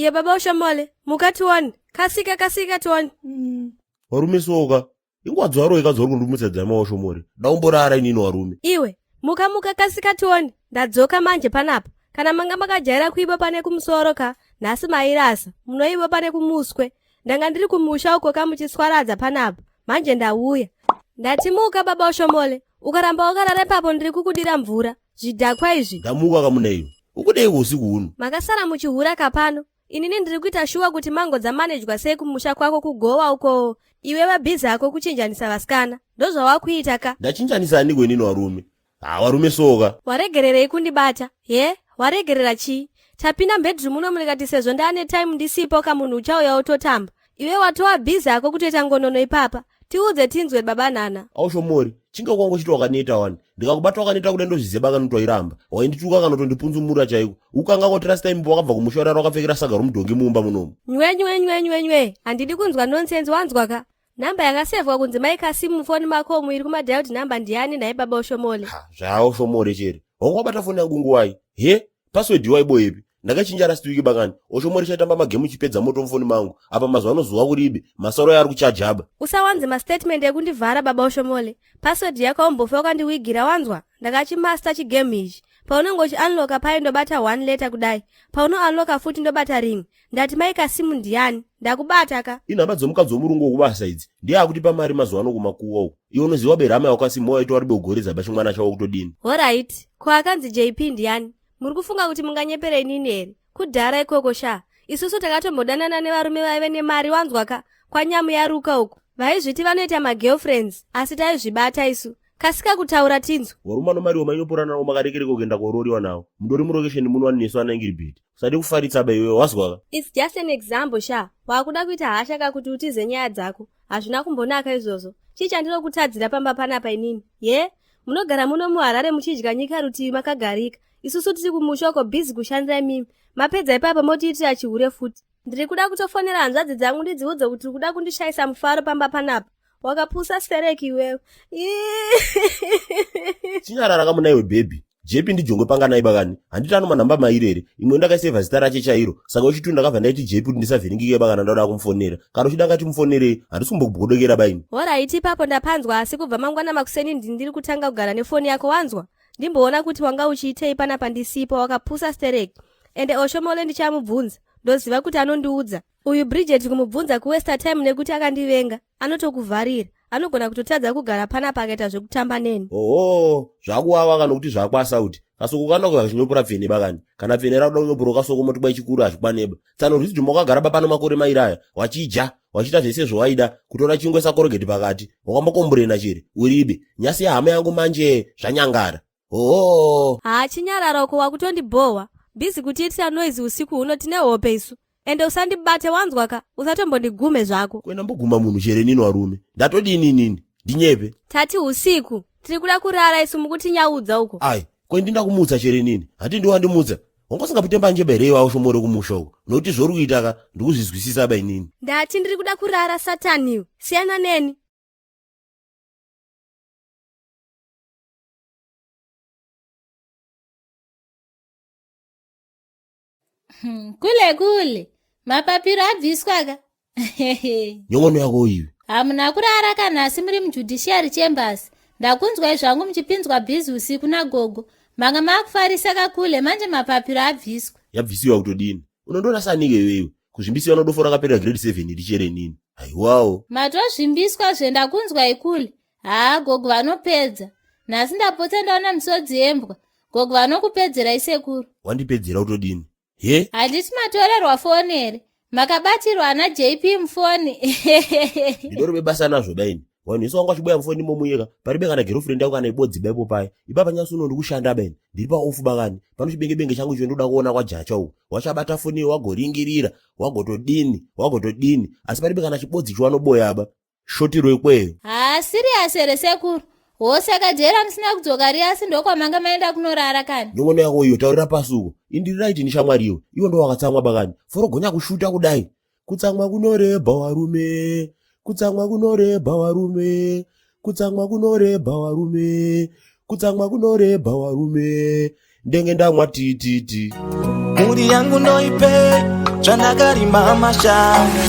Iye baba Oshomole, mukatuoni, kasika tuoni. Warume soka, ingwadzwaro ikadzwa kundumutsedza maoshomore. Daumborara inini warume. Iwe, muka kasika tuoni, ndadzoka manje panapa. Kana manga makajaira kuiba pane kumusoro ka, nasi mairasa, munoiba pane kumuswe. Ndanga ndiri kumusha uko kamuchiswaradza panapa, manje ndauya. Ndatimuka baba Oshomole, ukaramba wakarara papo ndiri kukudira mvura. Zvidhakwa izvi. Ndamuka kamunaiyo, ukudei usiku uno. Makasara muchihura kapano. Inini ndiri kuita shuwa kuti mango dzamanejwa sei kumusha kwako kugowa uko. Iwe mabhizi ako kuchinjanisa vasikana. Ndozvawakuita ka. Ndachinjanisa aniko inini warume. Warume soka. Waregererei kundibata. Waregerera chii? Tapinda bedroom uno mulikati sezvo ndane time ndisipo kamunhu uchauya utotamba. Iwe watowa bhizi ako kutoita ngonono ipapa. Tiudze tinzwe baba Nana. Aushomori, chinga kwangu chiti wakaneta wani. Ndikakubata wakaneta kuti ndozviziba kana utoiramba. Waindituka kana utondipunzumura chaiko. Ukanga ngotrust time wakabva kumushora wakapfekera saga romudhongi mumba munomu. Nywe. Handidi kunzwa nonsense wanzwa ka. Namba yakasevwa kunzi maikasimu mufoni mako muiri kumadial kuti namba ndiani naye baba Oshomole. Oshomore chere. Wakabata foni yangu nguwai. Password waiboyepi. Ndakachinja rasiwiki bakani. Oshomore chaitamba magemu chipedza moto mufoni mangu. Apa mazuva anozuwa kuribe. Masoro yari kuchajaba. Usawanze mastatement ekundivhara baba Oshomole. Password yako umbofe wakandiwigira wanzwa. Ndakachimaster chigame ichi. Paunongo unlocka pai ndobata 1 letter kudai. Pauno unlocka futi ndobata ring. Ndati maika simu ndiani. Ndakubata ka. Inhamba dzomukadzi womurungu wokubasa idzi. Ndiye akutipa mari mazuva ano kumakuwa uko. Iwe unoziva berama yakasimu waita waribe ugoreza pachimwana chawo kutodini. Alright. Ko akanzi JP ndiani. Muri kufunga kuti munganyepera inini here. Kudhara ikoko sha. Isusu takatombodana nevarume vaive nemari wanzwa ka. Kwanyamu yaruka uko. Vaizviti vanoita magirlfriends. Asi taizvibata isu. Kasika kutaura tinzo. Waruma no mari wamainopora nawo makarekereka kuenda kororiwa nawo. Mudori murokesheni muno waneso anangiribit. Usade kufaritsa ba iwe wazwa. It's just an example sha. Wakuda kuita hasha kakuti utize nyaya dzako. Hazvina kumbonaka izvozvo. Chichandiro kutadzira pamba panapa inini. Munogara muno muHarare muchidya nyika rutivi makagarika. Isusu tiri kumushoko busy kushandira mimi. Mapedza ipapa motiitira chihure futi. Ndiri kuda kutofonera hanzvadzi dzangu ndidziudze kuti uri kuda kundishaisa mufaro pamba panapa. Wakapusa stereki iwewe. Chinyarara kamuna iwe baby. JP ndijongwe panga naye bakani. Handiti ano manhamba mairere. Imwe ndakaseva zita rache chairo. Saka uchitu ndakabva ndaiti JP kuti ndisavhiringike bakana ndoda kumufonera. Kana uchida ngati mufonere, handisumbobhodokera baini. Alright ipapo ndapanzwa asi kubva mangwana makuseni ndiri kutanga kugara nefoni yako wanzwa. Ndimboona kuti wanga uchiitei panapa ndisipo wakapusa stereki. Ende Oshomole ndichamubvunza. Ndoziva kuti anondiudza. Uyu Bridget kumubvunza kuwesta time nekuti akandivenga. Anotokuvharira. Anogona kutotadza kugara panapa akaita zvekutamba neni. Zvakuwawa kana kuti zvakwasa kuti. Kasoko kanaka kazvinyopora pfene bakani. Kana pfene rauda kunyopora kasoko moti bwa chikuru azvikwaneba. Tsano riti mwakagara papano makore mairaya. Wachija, wachita zvese zvawaida, kutora chingwe sakorogeti pakati. Wakambokomborena chere. Uribe. Nyasi ya hama yangu manje zvanyangara. Chinyarara uko wakutondibhowa. Busy kutiitira noise usiku uno tine hope isu. Ende usandibate wanzwa ka, usatombondigume zvako. Kwena mboguma munhu chere nini warume. Ndatodini nini? Ndinyepe. Tati usiku, tiri kuda kurara isu mukuti nyaudza uko. Ai, kwendinda kumutsa chere nini? Hati ndiwandimutsa. Wangasingapite mbanje bere wa Oshomore kumusha uko. Noti zvoru kuita ka, ndikuzvizwisisa bai nini. Ndati ndiri kuda kurara sataniwe. Siyana neni. Kule. Mapapiro abviswa ka. Nyongono yako iwe. Hamuna kurara kana asi muri mujudiciary chambers. Ndakunzwa zvangu muchipinzwa busy usiku na gogo. Manga makufarisa kakule manje mapapiro abviswa. Yabvisiwa kutodini. Unondona sanike wewe. Kuzvimbisiwa nodofora kapera grade 7 ndichere nini. Aiwawo. Matozvimbiswa zvendakunzwa ikule. Gogo vanopedza. Nasi ndapota ndaona misodzi yembwa. Gogo vanokupedzera isekuru. Wandipedzera kutodini. Handisi matorerwa foni here. Makabatirwa ana JP mfoni. Ndoro bebasa nazvo baini. Wanhu wanga chiboya mfoni momuyeka. Paribe kana girlfriend yako kana ibodzi baipo pai. Ipapa nyasu uno ndikushanda baini. Ndiri pa off bakani. Pano chibenge changu chino ndoda kuona kwa jacha uko. Wachabata foni wagoringirira, wagotodini. Asi paribe kana chibodzi chwanoboya aba. Shotiro ikweyo. Serious here sekuru. Saka jera musina kudzoka riasi ndokwa manga maenda kunorara kani. Nyongono yako iyo taurira pasuko. Indiri right ni shamwariyo. Iwo ndo wakatsamwa bakani. Forogonya kushuta kudai. Kutsamwa kunoreba warume. kutsamwa kunoreba warume, ndenge ndamwa tititi. Muri yangu noipe, chandakarima mashanga.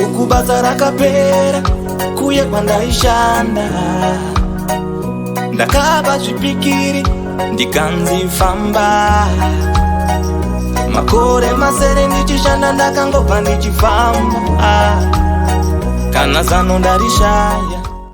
Ukubasa rakapera, kuye kwandaishanda. Ndakaba zvipikiri, ndikanzifamba. Makore masere ndichishanda ndakangobva ndichifamba. Kana zano ndarishaya.